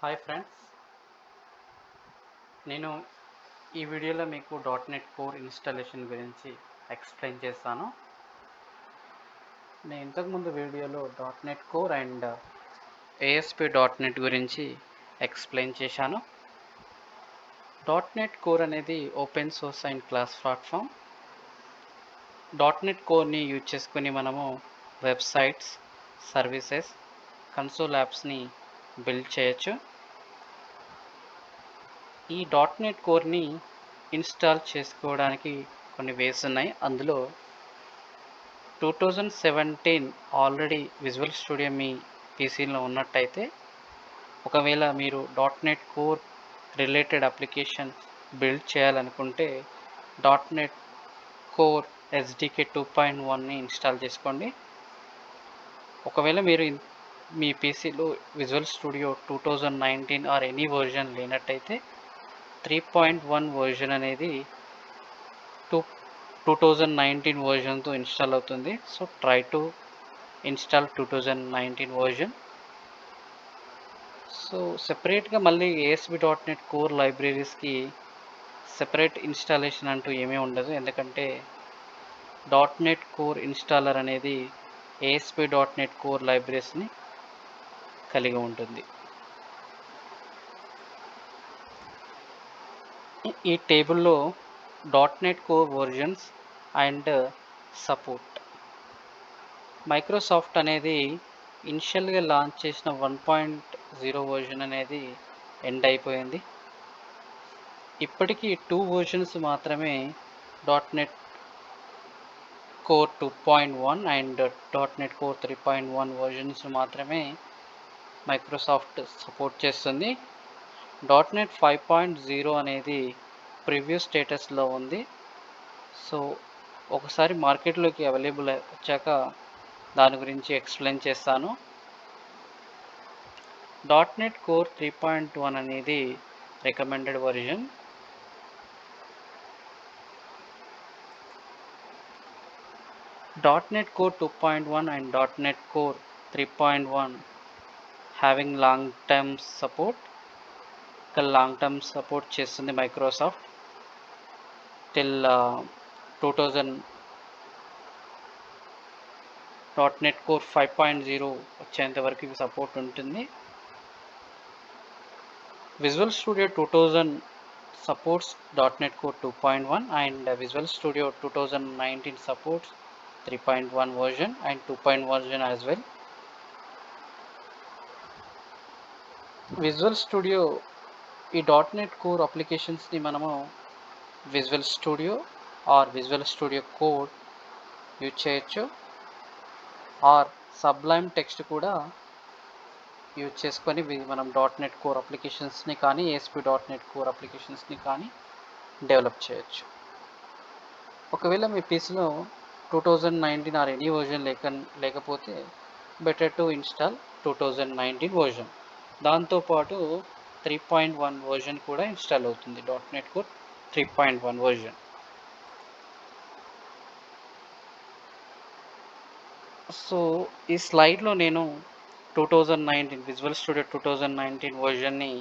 Hi friends, నేను ఈ వీడియోలో మీకు .NET కోర్ ఇన్స్టాలేషన్ గురించి ఎక్స్ప్లెయిన్ చేస్తాను. నేను ఇంతకుముందు వీడియోలో .NET కోర్ అండ్ ASP.NET గురించి ఎక్స్ప్లెయిన్ చేశాను. .NET కోర్ అనేది open source and cross platform. .NET కోర్ని యూజ్ చేసుకుని మనము వెబ్సైట్స్, సర్వీసెస్, కన్సోల్ యాప్స్ని బిల్డ్ చేయొచ్చు. ఈ .NET కోర్ని ఇన్స్టాల్ చేసుకోవడానికి కొన్ని వేస్ ఉన్నాయి. అందులో 2017 ఆల్రెడీ విజువల్ స్టూడియో మీ పీసీలో ఉన్నట్టయితే, ఒకవేళ మీరు .NET core related application build చేయాలనుకుంటే .NET కోర్ SDK 2.1ని ఇన్స్టాల్ చేసుకోండి. ఒకవేళ మీరు మీ పీసీలో visual studio 2019 or any version లేనట్టయితే 3.1 వర్జన్ అనేది 2019 వర్జన్తో ఇన్స్టాల్ అవుతుంది. So try to install 2019 version. So సెపరేట్గా మళ్ళీ ASP.NET కోర్ లైబ్రరీస్కి సెపరేట్ ఇన్స్టాలేషన్ అంటూ ఏమీ ఉండదు, ఎందుకంటే .NET కోర్ ఇన్స్టాలర్ అనేది ASP.NET కోర్ లైబ్రరీస్ని కలిగి ఉంటుంది. ఈ టేబుల్లో .NET core versions and support. Microsoft అనేది ఇనిషియల్గా లాంచ్ చేసిన 1.0 వర్జన్ అనేది ఎండ్ అయిపోయింది. ఇప్పటికీ 2 వర్జన్స్ మాత్రమే .NET Core 2.1 and .NET Core 3.1 versions మాత్రమే మైక్రోసాఫ్ట్ సపోర్ట్ చేస్తుంది. .NET 5.0 అనేది ప్రివ్యూ స్టేటస్లో ఉంది. సో ఒకసారి మార్కెట్లోకి అవైలబుల్ వచ్చాక దాని గురించి ఎక్స్ప్లెయిన్ చేస్తాను. .NET కోర్ 3.1 అనేది recommended version. .NET Core 2.1 and .NET Core 3.1 having long term support. Long term support చేస్తుంది మైక్రోసాఫ్ట్ టిల్ 2000 .NET కోర్ 5.0 వచ్చేంత వరకు ఇది సపోర్ట్ ఉంటుంది. Visual Studio 2000 supports .NET Core 2.1 and Visual studio 2019 supports 3.1 version and 2.1 version as well. Visual Studio ఈ .NET Core అప్లికేషన్స్ని మనము Visual Studio or Visual Studio code use చేయొచ్చు, ఆర్ సబ్లైమ్ టెక్స్ట్ కూడా యూజ్ చేసుకొని మనం .NET కోర్ అప్లికేషన్స్ని కానీ ASP.NET core అప్లికేషన్స్ని కానీ develop చేయొచ్చు. ఒకవేళ మీ పీసీలో 2019 ఆర్ ఎనీ వర్జన్ లేకపోతే బెటర్ టు ఇన్స్టాల్ 2019 వర్జన్. దాంతోపాటు 3.1 వర్జన్ కూడా ఇన్స్టాల్ అవుతుంది, .NET కోర్ 3.1 వర్జన్. సో ఈ స్లైడ్లో నేను 2019 విజువల్ స్టూడియో 2019 వర్జన్ని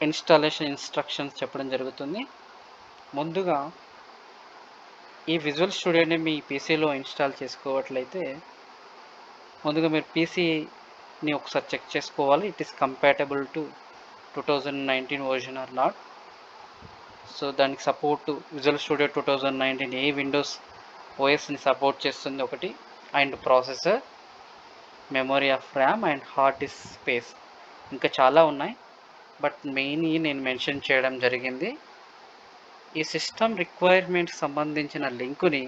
ఇన్స్టాలేషన్ ఇన్స్ట్రక్షన్స్ చెప్పడం జరుగుతుంది. ముందుగా ఈ విజువల్ స్టూడియోని మీ పీసీలో ఇన్స్టాల్ చేసుకోవట్లయితే ముందుగా మీరు పీసీని ఒకసారి చెక్ చేసుకోవాలి, it is compatible to 2019 version or not. So దానికి సపోర్ట్ విజువల్ స్టూడియో 2019 ఏ విండోస్ ఓఎస్ని సపోర్ట్ చేస్తుంది ఒకటి, and processor, memory of RAM and hard disk space. ఇంకా చాలా ఉన్నాయి, బట్ మెయిన్ నేను మెన్షన్ చేయడం జరిగింది. ఈ సిస్టమ్ రిక్వైర్మెంట్స్ సంబంధించిన లింకుని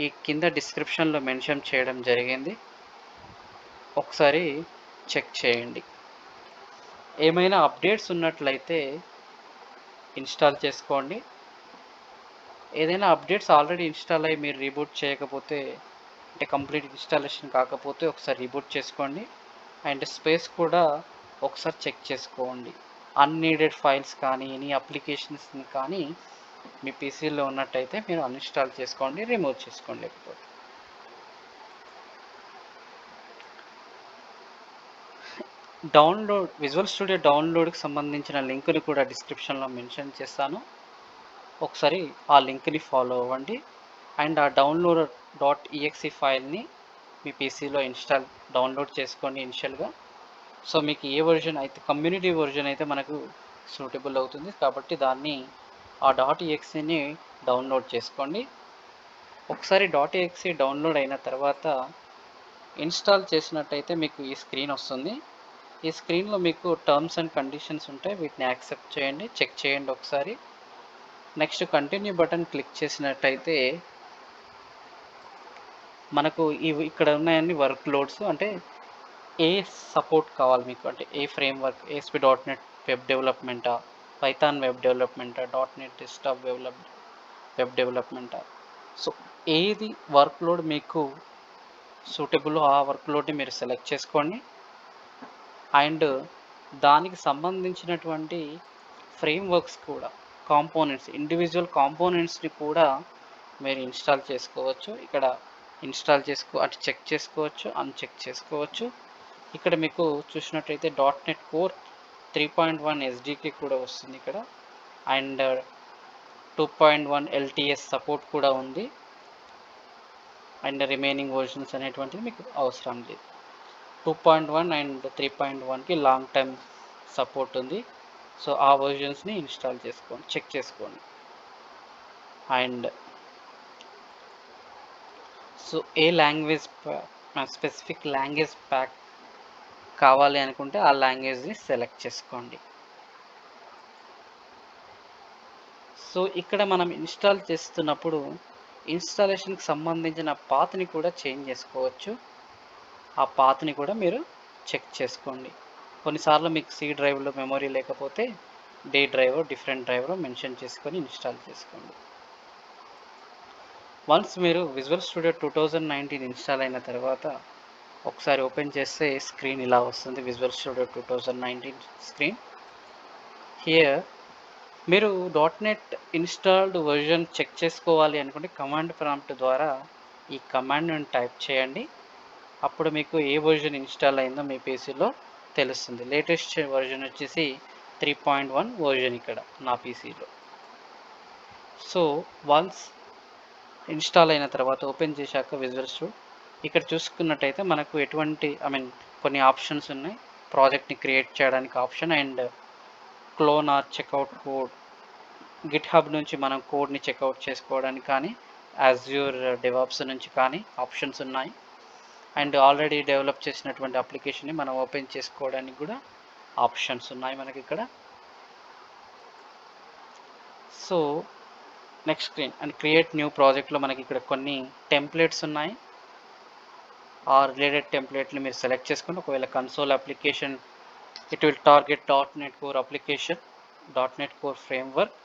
ఈ కింద డిస్క్రిప్షన్లో మెన్షన్ చేయడం జరిగింది, ఒకసారి చెక్ చేయండి. ఏమైనా అప్డేట్స్ ఉన్నట్లయితే ఇన్స్టాల్ చేసుకోండి. ఏదైనా అప్డేట్స్ ఆల్రెడీ ఇన్స్టాల్ అయ్యి మీరు రీబూట్ చేయకపోతే, అంటే కంప్లీట్ ఇన్స్టాలేషన్ కాకపోతే ఒకసారి రీబూట్ చేసుకోండి. అండ్ స్పేస్ కూడా ఒకసారి చెక్ చేసుకోండి. అన్నీడెడ్ ఫైల్స్ కానీ ఎనీ అప్లికేషన్స్ని కానీ మీ పీసీలో ఉన్నట్టయితే మీరు అన్ఇన్స్టాల్ చేసుకోండి, రిమూవ్ చేసుకోండి. లేకపోతే విజువల్ స్టూడియో డౌన్లోడ్కి సంబంధించిన లింక్ని కూడా డిస్క్రిప్షన్లో మెన్షన్ చేస్తాను. ఒకసారి ఆ లింక్ని ఫాలో అవ్వండి. అండ్ ఆ డౌన్లోడ్ .exe ఫైల్ని మీ పీసీలో డౌన్లోడ్ చేసుకోండి ఇనిషియల్గా. సో మీకు ఏ వర్జన్ అయితే కమ్యూనిటీ వర్జన్ అయితే మనకు సూటబుల్ అవుతుంది కాబట్టి దాన్ని ఆ .exeని డౌన్లోడ్ చేసుకోండి. ఒకసారి .exe డౌన్లోడ్ అయిన తర్వాత ఇన్స్టాల్ చేసినట్టయితే మీకు ఈ స్క్రీన్ వస్తుంది. ఈ స్క్రీన్లో మీకు టర్మ్స్ అండ్ కండిషన్స్ ఉంటాయి, వీటిని యాక్సెప్ట్ చేయండి, చెక్ చేయండి ఒకసారి. నెక్స్ట్ కంటిన్యూ బటన్ క్లిక్ చేసినట్టయితే మనకు ఇక్కడ ఉన్నాయన్ని వర్క్ లోడ్స్, అంటే ఏ సపోర్ట్ కావాలి మీకు, అంటే ఏ ఫ్రేమ్వర్క్, ASP.NET వెబ్ డెవలప్మెంటా, పైథాన్ వెబ్ డెవలప్మెంటా, .NET డెస్క్టాప్ వెబ్ డెవలప్మెంటా. సో ఏది వర్క్ లోడ్ మీకు సూటబుల్ ఆ వర్క్ లోడ్ని మీరు సెలెక్ట్ చేసుకోండి. అండ్ దానికి సంబంధించినటువంటి ఫ్రేమ్వర్క్స్ కూడా, కాంపోనెంట్స్, ఇండివిజువల్ కాంపోనెంట్స్ని కూడా మీరు ఇన్స్టాల్ చేసుకోవచ్చు. ఇక్కడ ఇన్స్టాల్ అంటే చెక్ చేసుకోవచ్చు, అన్చెక్ చేసుకోవచ్చు. ఇక్కడ మీకు చూసినట్టయితే .NET Core 3.1 SDK కూడా వస్తుంది ఇక్కడ. అండ్ 2.1 LTS సపోర్ట్ కూడా ఉంది. అండ్ రిమైనింగ్ వర్షన్స్ అనేటువంటిది మీకు అవసరం లేదు. 2.1 అండ్ 3.1కి లాంగ్ టర్మ్ సపోర్ట్ ఉంది. సో ఆ వర్జన్స్ని ఇన్స్టాల్ చేసుకోండి, చెక్ చేసుకోండి. And so A language specific language pack కావాలి అనుకుంటే ఆ లాంగ్వేజ్ని సెలెక్ట్ చేసుకోండి. సో ఇక్కడ మనం ఇన్స్టాల్ చేస్తున్నప్పుడు ఇన్స్టాలేషన్కి సంబంధించిన పాత్ని కూడా చేంజ్ చేసుకోవచ్చు. ఆ పాత్ని కూడా మీరు చెక్ చేసుకోండి. కొన్నిసార్లు మీకు C డ్రైవ్లో మెమొరీ లేకపోతే D డ్రైవ్, డిఫరెంట్ డ్రైవ్లో మెన్షన్ చేసుకొని ఇన్స్టాల్ చేసుకోండి. వన్స్ మీరు విజువల్ స్టూడియో 2019 ఇన్స్టాల్ అయిన తర్వాత ఒకసారి ఓపెన్ చేస్తే స్క్రీన్ ఇలా వస్తుంది, విజువల్ స్టూడియో 2019 స్క్రీన్. హియర్ మీరు .NET ఇన్స్టాల్డ్ వర్జన్ చెక్ చేసుకోవాలి అనుకుంటే కమాండ్ ప్రాంప్ట్ ద్వారా ఈ కమాండ్ని టైప్ చేయండి. అప్పుడు మీకు ఏ వర్జన్ ఇన్స్టాల్ అయిందో మీ పీసీలో తెలుస్తుంది. లేటెస్ట్ వర్జన్ వచ్చేసి 3.1 వర్జన్ ఇక్కడ నా పీసీలో. సో వన్స్ ఇన్స్టాల్ అయిన తర్వాత ఓపెన్ చేశాక విజువల్ స్టూడియో ఇక్కడ చూసుకున్నట్టయితే మనకు కొన్ని ఆప్షన్స్ ఉన్నాయి. ప్రాజెక్ట్ని క్రియేట్ చేయడానికి option, and clone or checkout code, GitHub నుంచి మనం కోడ్ని చెక్అవుట్ చేసుకోవడానికి కానీ, Azure DevOps నుంచి కానీ ఆప్షన్స్ ఉన్నాయి. అండ్ ఆల్రెడీ డెవలప్ చేసినటువంటి అప్లికేషన్ని మనం ఓపెన్ చేసుకోవడానికి కూడా ఆప్షన్స్ ఉన్నాయి మనకి ఇక్కడ. So next screen and create new ప్రాజెక్ట్లో మనకి ఇక్కడ కొన్ని టెంప్లెట్స్ ఉన్నాయి. ఆ రిలేటెడ్ టెంప్లెట్ని మీరు సెలెక్ట్ చేసుకుని, ఒకవేళ console application it will target .NET Core application, .NET Core framework,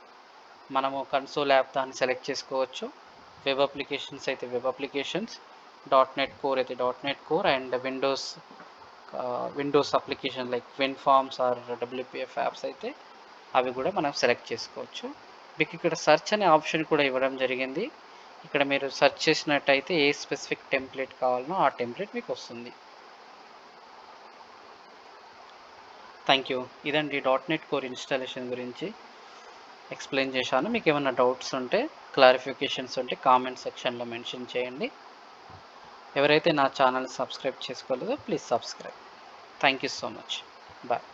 మనము కన్సోల్ యాప్ దాన్ని సెలెక్ట్ చేసుకోవచ్చు. వెబ్ అప్లికేషన్స్ అయితే వెబ్ అప్లికేషన్స్, .NET Core అయితే .NET Core, and Windows application like WinForms or WPF apps అయితే అవి కూడా మనం సెలెక్ట్ చేసుకోవచ్చు. మీకు ఇక్కడ సెర్చ్ అనే ఆప్షన్ కూడా ఇవ్వడం జరిగింది. ఇక్కడ మీరు సెర్చ్ చేసినట్టయితే ఏ స్పెసిఫిక్ టెంప్లెట్ కావాలనో ఆ టెంప్లెట్ మీకు వస్తుంది. Thank you. ఇదండి .NET Core ఇన్స్టాలేషన్ గురించి ఎక్స్ప్లెయిన్ చేశాను. మీకు ఏమైనా డౌట్స్ ఉంటే, క్లారిఫికేషన్స్ ఉంటే కామెంట్ సెక్షన్లో మెన్షన్ చేయండి. ఎవరైతే నా ఛానల్ సబ్స్క్రైబ్ చేసుకోలేదో please subscribe. Thank you so much. Bye.